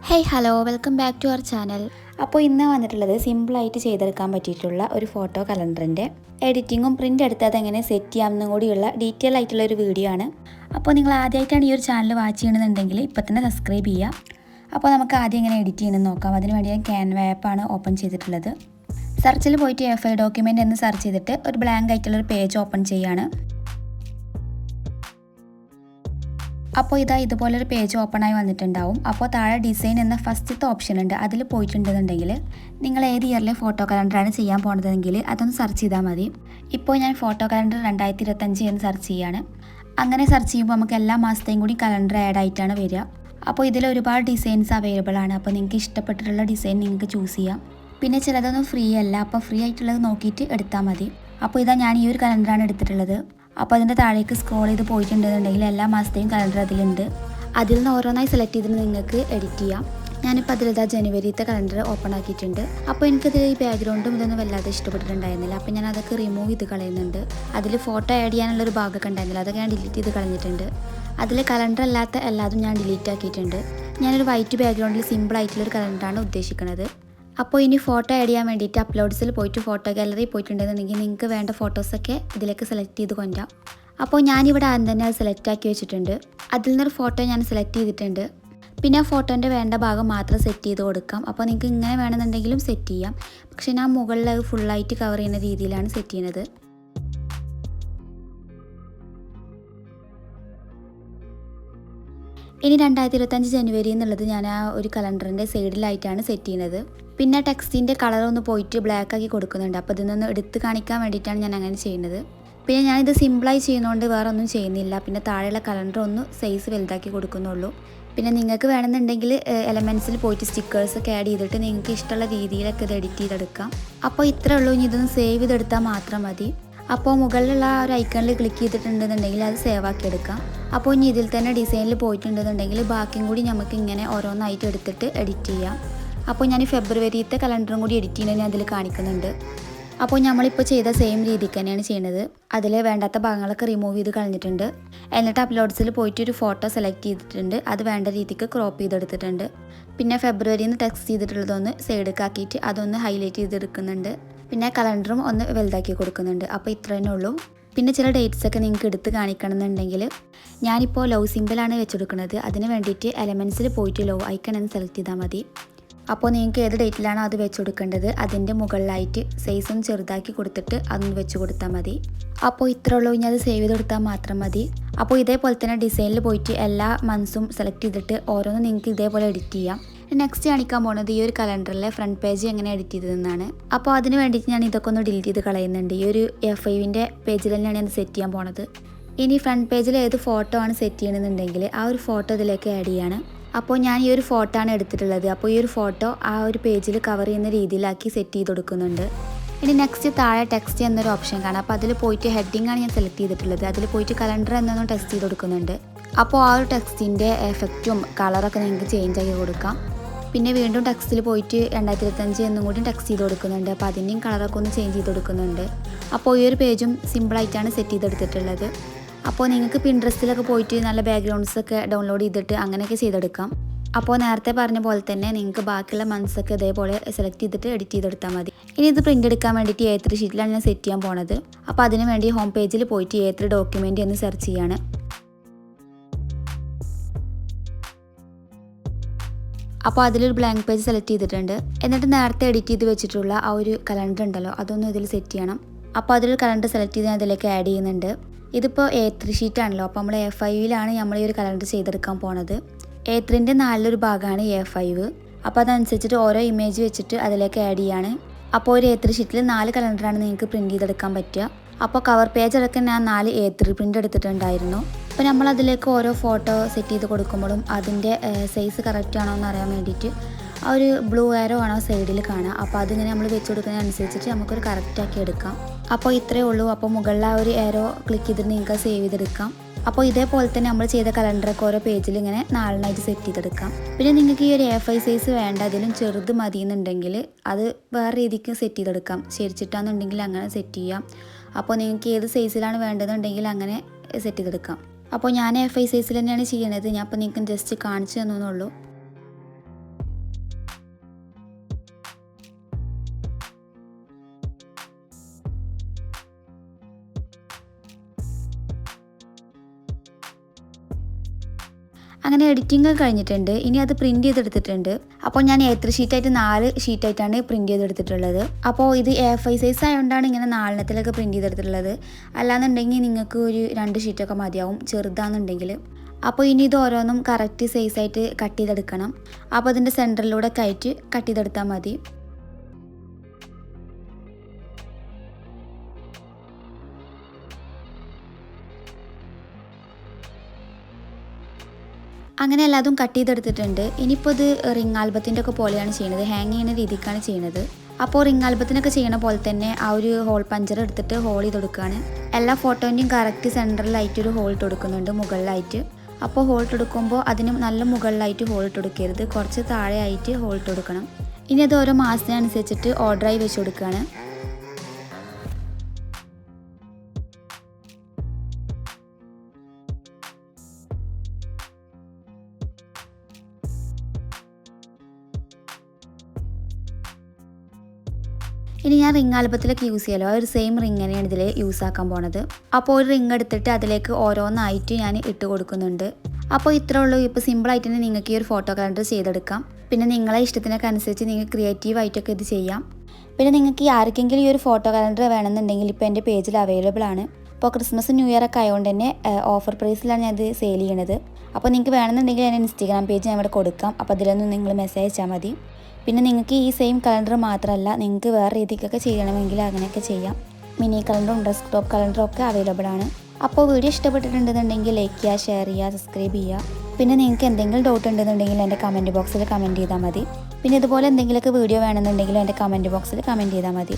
Hey hello welcome back to our channel. അപ്പോൾ ഇന്ന് വന്നിട്ടുള്ളത് സിമ്പിളായിട്ട് ചെയ്തെടുക്കാൻ പറ്റിയിട്ടുള്ള ഒരു ഫോട്ടോ കലണ്ടറിൻ്റെ എഡിറ്റിങ്ങും പ്രിൻ്റ് എടുത്ത് അതെങ്ങനെ സെറ്റ് ചെയ്യാമെന്നും കൂടിയുള്ള ഡീറ്റെയിൽ ആയിട്ടുള്ള ഒരു വീഡിയോ ആണ്. അപ്പോൾ നിങ്ങൾ ആദ്യമായിട്ടാണ് ഈ ഒരു ചാനൽ വാച്ച് ചെയ്യണമെന്നുണ്ടെങ്കിൽ ഇപ്പോൾ തന്നെ സബ്സ്ക്രൈബ് ചെയ്യുക. അപ്പോൾ നമുക്ക് ആദ്യം എങ്ങനെ എഡിറ്റ് ചെയ്യണമെന്ന് നോക്കാം. അതിന് വേണ്ടി ഞാൻ ക്യാൻവ ആപ്പാണ് ഓപ്പൺ ചെയ്തിട്ടുള്ളത്. സെർച്ചിൽ പോയിട്ട് എഫ് ഐ ഡോക്യുമെൻ്റ് എന്ന് സെർച്ച് ചെയ്തിട്ട് ഒരു ബ്ലാങ്ക് ആയിട്ടുള്ളൊരു പേജ് ഓപ്പൺ ചെയ്യുകയാണ്. അപ്പോൾ ഇതുപോലൊരു പേജ് ഓപ്പണായി വന്നിട്ടുണ്ടാവും. അപ്പോൾ താഴെ ഡിസൈൻ എന്ന ഫസ്റ്റത്തെ ഓപ്ഷൻ ഉണ്ട്, അതിൽ പോയിട്ടുണ്ടെന്നുണ്ടെങ്കിൽ നിങ്ങൾ ഏത് ഇയറിലെ ഫോട്ടോ കലണ്ടറാണ് ചെയ്യാൻ പോകുന്നതെങ്കിൽ അതൊന്ന് സെർച്ച് ചെയ്താൽ മതി. ഇപ്പോൾ ഞാൻ ഫോട്ടോ കലണ്ടർ 2025 എന്ന് സെർച്ച് ചെയ്യാണ്. അങ്ങനെ സെർച്ച് ചെയ്യുമ്പോൾ നമുക്ക് എല്ലാ മാസത്തെയും കൂടി കലണ്ടർ ആഡ് ആയിട്ടാണ് വരിക. അപ്പോൾ ഇതിൽ ഒരുപാട് ഡിസൈൻസ് അവൈലബിൾ ആണ്. അപ്പോൾ നിങ്ങൾക്ക് ഇഷ്ടപ്പെട്ടിട്ടുള്ള ഡിസൈൻ നിങ്ങൾക്ക് ചൂസ് ചെയ്യാം. പിന്നെ ചിലതൊന്നും ഫ്രീ അല്ല, അപ്പോൾ ഫ്രീ ആയിട്ടുള്ളത് നോക്കിയിട്ട് എടുത്താൽ മതി. അപ്പോൾ ഞാൻ ഈ ഒരു കലണ്ടറാണ് എടുത്തിട്ടുള്ളത്. അപ്പോൾ അതിൻ്റെ താഴേക്ക് സ്ക്രോൾ ചെയ്ത് പോയിട്ടുണ്ടെന്നുണ്ടെങ്കിൽ എല്ലാ മാസത്തെയും കലണ്ടർ അതിലുണ്ട്. അതിൽ നിന്ന് ഓരോന്നായി സെലക്ട് ചെയ്തിട്ട് നിങ്ങൾക്ക് എഡിറ്റ് ചെയ്യാം. ഞാനിപ്പോൾ അതിലിതാ ജനുവരിത്തെ കലണ്ടർ ഓപ്പൺ ആക്കിയിട്ടുണ്ട്. അപ്പോൾ എനിക്കതിൽ ഈ ബാക്ക്ഗ്രൗണ്ടും ഇതൊന്നും വല്ലാതെ ഇഷ്ടപ്പെട്ടിട്ടുണ്ടായിരുന്നില്ല. അപ്പോൾ ഞാൻ അതൊക്കെ റിമൂവ് ചെയ്ത് കളയുന്നുണ്ട്. അതിൽ ഫോട്ടോ ആഡ് ചെയ്യാനുള്ളൊരു ഭാഗമൊക്കെ ഉണ്ടായിരുന്നില്ല, അതൊക്കെ ഞാൻ ഡിലീറ്റ് ചെയ്ത് കളഞ്ഞിട്ടുണ്ട്. അതിൽ കലണ്ടർ അല്ലാത്ത എല്ലാതും ഞാൻ ഡിലീറ്റ് ആക്കിയിട്ടുണ്ട്. ഞാനൊരു വൈറ്റ് ബാക്ക്ഗ്രൗണ്ടിൽ സിമ്പിളായിട്ടുള്ളൊരു കലണ്ടറാണ് ഉദ്ദേശിക്കുന്നത്. അപ്പോൾ ഇനി ഫോട്ടോ ആഡ് ചെയ്യാൻ വേണ്ടിയിട്ട് അപ്ലോഡ്സിൽ പോയിട്ട് ഫോട്ടോ ഗാലറി പോയിട്ടുണ്ടെന്നുണ്ടെങ്കിൽ നിങ്ങൾക്ക് വേണ്ട ഫോട്ടോസൊക്കെ ഇതിലേക്ക് സെലക്ട് ചെയ്ത് കൊണ്ടുവരാം. അപ്പോൾ ഞാനിവിടെ ആദ്യം തന്നെ അത് സെലക്ട് ആക്കി വെച്ചിട്ടുണ്ട്. അതിൽ നിന്നൊരു ഫോട്ടോ ഞാൻ സെലക്ട് ചെയ്തിട്ടുണ്ട്. പിന്നെ ആ ഫോട്ടോൻ്റെ വേണ്ട ഭാഗം മാത്രം സെറ്റ് ചെയ്ത് കൊടുക്കാം. അപ്പോൾ നിങ്ങൾക്ക് ഇങ്ങനെ വേണമെന്നുണ്ടെങ്കിലും സെറ്റ് ചെയ്യാം. പക്ഷേ ഞാൻ മുകളിൽ അത് ഫുള്ളായിട്ട് കവർ ചെയ്യുന്ന രീതിയിലാണ് സെറ്റ് ചെയ്യുന്നത്. ഇനി 2025 ജനുവരി എന്നുള്ളത് ഞാൻ ആ ഒരു കലണ്ടറിൻ്റെ സൈഡിലായിട്ടാണ് സെറ്റ് ചെയ്യുന്നത്. പിന്നെ ടെക്സ്റ്റിൻ്റെ കളറൊന്ന് പോയിട്ട് ബ്ലാക്ക് ആക്കി കൊടുക്കുന്നുണ്ട്. അപ്പോൾ ഇതിനൊന്ന് എടുത്ത് കാണിക്കാൻ വേണ്ടിയിട്ടാണ് ഞാൻ അങ്ങനെ ചെയ്യുന്നത്. പിന്നെ ഞാനിത് സിമ്പിളായി ചെയ്യുന്നതുകൊണ്ട് വേറെ ഒന്നും ചെയ്യുന്നില്ല. പിന്നെ താഴെയുള്ള കലണ്ടർ ഒന്ന് സൈസ് വലുതാക്കി കൊടുക്കുന്നുള്ളൂ. പിന്നെ നിങ്ങൾക്ക് വേണമെന്നുണ്ടെങ്കിൽ എലമെൻറ്റ്സിൽ പോയിട്ട് സ്റ്റിക്കേഴ്സൊക്കെ ആഡ് ചെയ്തിട്ട് നിങ്ങൾക്ക് ഇഷ്ടമുള്ള രീതിയിലൊക്കെ ഇത് എഡിറ്റ് ചെയ്തെടുക്കാം. അപ്പോൾ ഇത്രേ ഉള്ളൂ. ഇനി ഇതൊന്ന് സേവ് ചെയ്തെടുത്താൽ മാത്രം മതി. അപ്പോൾ മുകളിലുള്ള ആ ഒരു ഐക്കണിൽ ക്ലിക്ക് ചെയ്തിട്ടുണ്ടെന്നുണ്ടെങ്കിൽ അത് സേവ് ആക്കി എടുക്കാം. അപ്പോൾ ഇനി ഇതിൽ തന്നെ ഡിസൈനിൽ പോയിട്ടുണ്ടെന്നുണ്ടെങ്കിൽ ബാക്കിയും കൂടി നമുക്ക് ഇങ്ങനെ ഓരോന്നായിട്ട് എടുത്തിട്ട് എഡിറ്റ് ചെയ്യാം. അപ്പോൾ ഞാൻ ഫെബ്രുവരിത്തെ കലണ്ടറും കൂടി എഡിറ്റ് ചെയ്യുന്നത് ഞാൻ അതിൽ കാണിക്കുന്നുണ്ട്. അപ്പോൾ നമ്മളിപ്പോൾ ചെയ്ത സെയിം രീതിക്ക് തന്നെയാണ് ചെയ്യുന്നത്. അതിൽ വേണ്ടാത്ത ഭാഗങ്ങളൊക്കെ റിമൂവ് ചെയ്ത് കളഞ്ഞിട്ടുണ്ട്. എന്നിട്ട് അപ്ലോഡ്സിൽ പോയിട്ട് ഒരു ഫോട്ടോ സെലക്ട് ചെയ്തിട്ടുണ്ട്. അത് വേണ്ട രീതിക്ക് ക്രോപ്പ് ചെയ്തെടുത്തിട്ടുണ്ട്. പിന്നെ ഫെബ്രുവരിയിൽ നിന്ന് ടെക്സ്റ്റ് ചെയ്തിട്ടുള്ളതൊന്ന് സൈഡിലേക്ക് ആക്കിയിട്ട് അതൊന്ന് ഹൈലൈറ്റ് ചെയ്തെടുക്കുന്നുണ്ട്. പിന്നെ കലണ്ടറും ഒന്ന് വലുതാക്കി കൊടുക്കുന്നുണ്ട്. അപ്പോൾ ഇത്ര തന്നെ ഉള്ളൂ. പിന്നെ ചില ഡേറ്റ്സൊക്കെ നിങ്ങൾക്ക് എടുത്ത് കാണിക്കണം എന്നുണ്ടെങ്കിൽ ഞാനിപ്പോൾ ലവ് സിമ്പിളാണ് വെച്ചെടുക്കുന്നത്. അതിന് വേണ്ടിയിട്ട് എലമെൻറ്റ്സിൽ പോയിട്ട് ലവ് ഐക്കൺ എന്ന് സെലക്ട് ചെയ്താൽ മതി. അപ്പോൾ നിങ്ങൾക്ക് ഏത് ഡേറ്റിലാണോ അത് വെച്ച് കൊടുക്കേണ്ടത് അതിൻ്റെ മുകളിലായിട്ട് സൈസ് ഒന്ന് ചെറുതാക്കി കൊടുത്തിട്ട് അതൊന്ന് വെച്ച് കൊടുത്താൽ മതി. അപ്പോൾ ഇത്ര ഉള്ളൂ. ഇനി അത് സേവ് ചെയ്ത് കൊടുത്താൽ മാത്രം മതി. അപ്പോൾ ഇതേപോലെ തന്നെ ഡിസൈനിൽ പോയിട്ട് എല്ലാ മന്ത്സും സെലക്ട് ചെയ്തിട്ട് ഓരോന്നും നിങ്ങൾക്ക് ഇതേപോലെ എഡിറ്റ് ചെയ്യാം. നെക്സ്റ്റ് കാണിക്കാൻ പോകുന്നത് ഈ ഒരു കലണ്ടറിലെ ഫ്രണ്ട് പേജ് എങ്ങനെ എഡിറ്റ് ചെയ്തതെന്നാണ്. അപ്പോൾ അതിന് വേണ്ടിയിട്ട് ഞാൻ ഇതൊക്കെ ഒന്ന് ഡിലീറ്റ് ചെയ്ത് കളയുന്നുണ്ട്. ഈ ഒരു F5ൻ്റെ പേജിൽ തന്നെയാണ് ഞാൻ സെറ്റ് ചെയ്യാൻ പോണത്. ഇനി ഫ്രണ്ട് പേജിൽ ഏത് ഫോട്ടോ ആണ് സെറ്റ് ചെയ്യണമെന്നുണ്ടെങ്കിൽ ആ ഒരു ഫോട്ടോ ഇതിലേക്ക് ആഡ് ചെയ്യാണ്. അപ്പോൾ ഞാൻ ഈ ഒരു ഫോട്ടോ ആണ് എടുത്തിട്ടുള്ളത്. അപ്പോൾ ഈ ഒരു ഫോട്ടോ ആ ഒരു പേജിൽ കവർ ചെയ്യുന്ന രീതിയിലാക്കി സെറ്റ് ചെയ്ത് കൊടുക്കുന്നുണ്ട്. ഇനി നെക്സ്റ്റ് താഴെ ടെക്സ്റ്റ് എന്നൊരു ഓപ്ഷൻ കാണാം. അപ്പോൾ അതിൽ പോയിട്ട് ഹെഡിങ് ആണ് ഞാൻ സെലക്ട് ചെയ്തിട്ടുള്ളത്. അതിൽ പോയിട്ട് കലണ്ടർ എന്നൊന്നും ടെക്സ്റ്റ് ചെയ്ത് കൊടുക്കുന്നുണ്ട്. അപ്പോൾ ആ ഒരു ടെക്സ്റ്റിൻ്റെ എഫക്റ്റും കളറൊക്കെ നിങ്ങൾക്ക് ചേഞ്ച് ആക്കി കൊടുക്കാം. പിന്നെ വീണ്ടും ടെക്സ്റ്റിൽ പോയിട്ട് 2025 എന്നും കൂടി ടെക്സ്റ്റ് ചെയ്ത് കൊടുക്കുന്നുണ്ട്. അപ്പോൾ അതിൻ്റെയും കളറൊക്കെ ഒന്ന് ചേഞ്ച് ചെയ്ത് കൊടുക്കുന്നുണ്ട്. അപ്പോൾ ഈ ഒരു പേജും സിമ്പിളായിട്ടാണ് സെറ്റ് ചെയ്തെടുത്തിട്ടുള്ളത്. അപ്പോൾ നിങ്ങൾക്ക് പിൻട്രസ്റ്റിലൊക്കെ പോയിട്ട് നല്ല ബാക്ക്ഗ്രൗണ്ട്സൊക്കെ ഡൗൺലോഡ് ചെയ്തിട്ട് അങ്ങനെയൊക്കെ ചെയ്തെടുക്കാം. അപ്പോൾ നേരത്തെ പറഞ്ഞ പോലെ തന്നെ നിങ്ങൾക്ക് ബാക്കിയുള്ള മന്ത്സൊക്കെ ഇതേപോലെ സെലക്ട് ചെയ്തിട്ട് എഡിറ്റ് ചെയ്തെടുത്താൽ മതി. ഇനി ഇത് പ്രിൻ്റ് എടുക്കാൻ വേണ്ടിയിട്ട് A3 ഷീറ്റിലാണ് ഞാൻ സെറ്റ് ചെയ്യാൻ പോണത്. അപ്പോൾ അതിന് വേണ്ടി ഹോം പേജിൽ പോയിട്ട് A3 ഡോക്യുമെൻ്റ് എന്ന് സെർച്ച് ചെയ്യാണ്. അപ്പോൾ അതിലൊരു ബ്ലാങ്ക് പേജ് സെലക്ട് ചെയ്തിട്ടുണ്ട്. എന്നിട്ട് നേരത്തെ എഡിറ്റ് ചെയ്ത് വെച്ചിട്ടുള്ള ആ ഒരു കലണ്ടർ ഉണ്ടല്ലോ അതൊന്നും ഇതിൽ സെറ്റ് ചെയ്യണം. അപ്പോൾ അതിലൊരു കലണ്ടർ സെലക്ട് ചെയ്ത് അതിലേക്ക് ആഡ് ചെയ്യുന്നുണ്ട്. ഇതിപ്പോൾ A3 ഷീറ്റാണല്ലോ. അപ്പോൾ നമ്മൾ A5ലാണ് നമ്മൾ ഈ ഒരു കലണ്ടർ ചെയ്തെടുക്കാൻ പോണത്. A3ൻ്റെ 4 ഭാഗമാണ് A5. അപ്പോൾ അതനുസരിച്ചിട്ട് ഓരോ ഇമേജ് വെച്ചിട്ട് അതിലേക്ക് ആഡ് ചെയ്യാണ്. അപ്പോൾ ഒരു A3 ഷീറ്റിൽ 4 കലണ്ടറാണ് നിങ്ങൾക്ക് പ്രിൻറ്റ് ചെയ്തെടുക്കാൻ പറ്റുക. അപ്പോൾ കവർ പേജ് അടക്കം ഞാൻ 4 A3 പ്രിൻ്റ് എടുത്തിട്ടുണ്ടായിരുന്നു. അപ്പോൾ നമ്മൾ അതിലേക്ക് ഓരോ ഫോട്ടോ സെറ്റ് ചെയ്ത് കൊടുക്കുമ്പോഴും അതിൻ്റെ സൈസ് കറക്റ്റ് ആണോ എന്ന് അറിയാൻ വേണ്ടിയിട്ട് ആ ഒരു ബ്ലൂ ആരോ ആണോ സൈഡിൽ കാണുക. അപ്പോൾ അതിങ്ങനെ നമ്മൾ വെച്ച് കൊടുക്കുന്നതിനനുസരിച്ചിട്ട് നമുക്കൊരു കറക്റ്റാക്കി എടുക്കാം. അപ്പോൾ ഇത്രയേ ഉള്ളൂ. അപ്പോൾ മുകളിൽ ആ ഒരു ആരോ ക്ലിക്ക് ചെയ്തിട്ട് നിങ്ങൾക്ക് സേവ് ചെയ്തെടുക്കാം. അപ്പോൾ ഇതേപോലെ തന്നെ നമ്മൾ ചെയ്ത കലണ്ടറൊക്കെ ഓരോ പേജിൽ ഇങ്ങനെ 4 സെറ്റ് ചെയ്തെടുക്കാം. പിന്നെ നിങ്ങൾക്ക് ഈ ഒരു A5 സൈസ് വേണ്ട, അതിലും ചെറുത് മതി എന്നുണ്ടെങ്കിൽ അത് വേറെ രീതിക്ക് സെറ്റ് ചെയ്തെടുക്കാം. ശരിച്ചിട്ടാണെന്നുണ്ടെങ്കിൽ അങ്ങനെ സെറ്റ് ചെയ്യാം. അപ്പോൾ നിങ്ങൾക്ക് ഏത് സൈസിലാണ് വേണ്ടതെന്നുണ്ടെങ്കിൽ അങ്ങനെ സെറ്റ് ചെയ്തെടുക്കാം. അപ്പോൾ ഞാൻ A5 സൈസിൽ തന്നെയാണ് ചെയ്യണത്. ഞാൻ അപ്പോൾ നിങ്ങൾക്ക് ജസ്റ്റ് കാണിച്ചു തന്നുള്ളൂ. അങ്ങനെ എഡിറ്റിംഗ് ഒക്കെ കഴിഞ്ഞിട്ടുണ്ട്. ഇനി അത് പ്രിൻറ്റ് ചെയ്തെടുത്തിട്ടുണ്ട്. അപ്പോൾ ഞാൻ A3 ഷീറ്റായിട്ട് 4 ഷീറ്റായിട്ടാണ് പ്രിൻറ്റ് ചെയ്തെടുത്തിട്ടുള്ളത്. അപ്പോൾ ഇത് A5 സൈസ് ആയതുകൊണ്ടാണ് ഇങ്ങനെ 4 പ്രിൻറ്റ് ചെയ്തെടുത്തിട്ടുള്ളത്. അല്ലാന്നുണ്ടെങ്കിൽ നിങ്ങൾക്ക് ഒരു 2 ഷീറ്റൊക്കെ മതിയാവും ചെറുതാണെന്നുണ്ടെങ്കിൽ. അപ്പോൾ ഇനി ഇത് ഓരോന്നും കറക്റ്റ് സൈസായിട്ട് കട്ട് ചെയ്തെടുക്കണം. അപ്പോൾ അതിൻ്റെ സെൻറ്ററിലൂടെ കയറ്റി കട്ട് ചെയ്തെടുത്താൽ മതി. അങ്ങനെ എല്ലാതും കട്ട് ചെയ്തെടുത്തിട്ടുണ്ട്. ഇനിയിപ്പോൾ ഇത് റിംഗ് ആൽബത്തിൻ്റെ ഒക്കെ പോലെയാണ് ചെയ്യുന്നത്, ഹാങ് ചെയ്യുന്ന രീതിക്കാണ് ചെയ്യുന്നത്. അപ്പോൾ റിംഗ് ആൽബത്തിനൊക്കെ ചെയ്യണ പോലെ തന്നെ ആ ഒരു ഹോൾ പഞ്ചർ എടുത്തിട്ട് ഹോൾ ചെയ്ത് കൊടുക്കുകയാണ്. എല്ലാ ഫോട്ടോൻ്റെയും കറക്റ്റ് സെൻറ്ററിലായിട്ടൊരു ഹോൾ ഇട്ട് കൊടുക്കുന്നുണ്ട് മുകളിലായിട്ട്. അപ്പോൾ ഹോൾ ഇട്ട് കൊടുക്കുമ്പോൾ അതിന് നല്ല മുകളിലായിട്ട് ഹോൾ ഇട്ട് കൊടുക്കരുത്, കുറച്ച് താഴെ ആയിട്ട് ഹോൾ ഇട്ട് കൊടുക്കണം. ഇനി അത് ഓരോ മാസത്തിനനുസരിച്ചിട്ട് ഓർഡറായി വെച്ച് കൊടുക്കുകയാണ്. ഇനി ഞാൻ റിംഗ് ആൽബത്തിലൊക്കെ യൂസ് ചെയ്യാലോ, ആ ഒരു സെയിം റിംഗ് തന്നെയാണ് ഇതിൽ യൂസ് ആക്കാൻ പോണത്. അപ്പോൾ ഒരു റിംഗ് എടുത്തിട്ട് അതിലേക്ക് ഓരോന്നായിട്ട് ഞാൻ ഇട്ട് കൊടുക്കുന്നുണ്ട്. അപ്പോൾ ഇത്രേ ഉള്ളൂ. ഇപ്പോൾ സിമ്പിളായിട്ട് തന്നെ നിങ്ങൾക്ക് ഈ ഒരു ഫോട്ടോ കലണ്ടർ ചെയ്തെടുക്കാം. പിന്നെ നിങ്ങളെ ഇഷ്ടത്തിനൊക്കെ അനുസരിച്ച് നിങ്ങൾക്ക് ക്രിയേറ്റീവായിട്ടൊക്കെ ഇത് ചെയ്യാം. പിന്നെ നിങ്ങൾക്ക് ആർക്കെങ്കിലും ഈ ഒരു ഫോട്ടോ കലണ്ടർ വേണമെന്നുണ്ടെങ്കിൽ ഇപ്പോൾ എൻ്റെ പേജിൽ അവൈലബിൾ ആണ്. ഇപ്പോൾ ക്രിസ്മസ് ന്യൂ ഇയർ ഒക്കെ ആയതുകൊണ്ട് തന്നെ ഓഫർ പ്രൈസിലാണ് ഞാൻ ഇത് സെയിൽ ചെയ്യണത്. അപ്പോൾ നിങ്ങൾക്ക് വേണമെന്നുണ്ടെങ്കിൽ എൻ്റെ ഇൻസ്റ്റാഗ്രാം പേജ് ഞാൻ ഇവിടെ കൊടുക്കാം. അപ്പോൾ അതിലൊന്നും നിങ്ങൾ മെസ്സേജ് അയച്ചാൽ മതി. പിന്നെ നിങ്ങൾക്ക് ഈ സെയിം കലണ്ടർ മാത്രമല്ല, നിങ്ങൾക്ക് വേറെ രീതിക്കൊക്കെ ചെയ്യണമെങ്കിൽ അങ്ങനെയൊക്കെ ചെയ്യാം. മിനി കലണ്ടറും ഡെസ്ക്ടോപ്പ് കലണ്ടറും ഒക്കെ അവൈലബിൾ ആണ്. അപ്പോൾ വീഡിയോ ഇഷ്ടപ്പെട്ടിട്ടുണ്ടെന്നുണ്ടെങ്കിൽ ലൈക്ക് ചെയ്യുക, ഷെയർ ചെയ്യുക, സബ്സ്ക്രൈബ് ചെയ്യുക. പിന്നെ നിങ്ങൾക്ക് എന്തെങ്കിലും ഡൗട്ട് ഉണ്ടെന്നുണ്ടെങ്കിൽ എൻ്റെ കമൻറ്റ് ബോക്സിൽ കമൻറ്റ് ചെയ്താൽ മതി. പിന്നെ ഇതുപോലെ എന്തെങ്കിലുമൊക്കെ വീഡിയോ വേണമെന്നുണ്ടെങ്കിൽ എൻ്റെ കമൻറ്റ് ബോക്സിൽ കമൻറ്റ് ചെയ്താൽ മതി.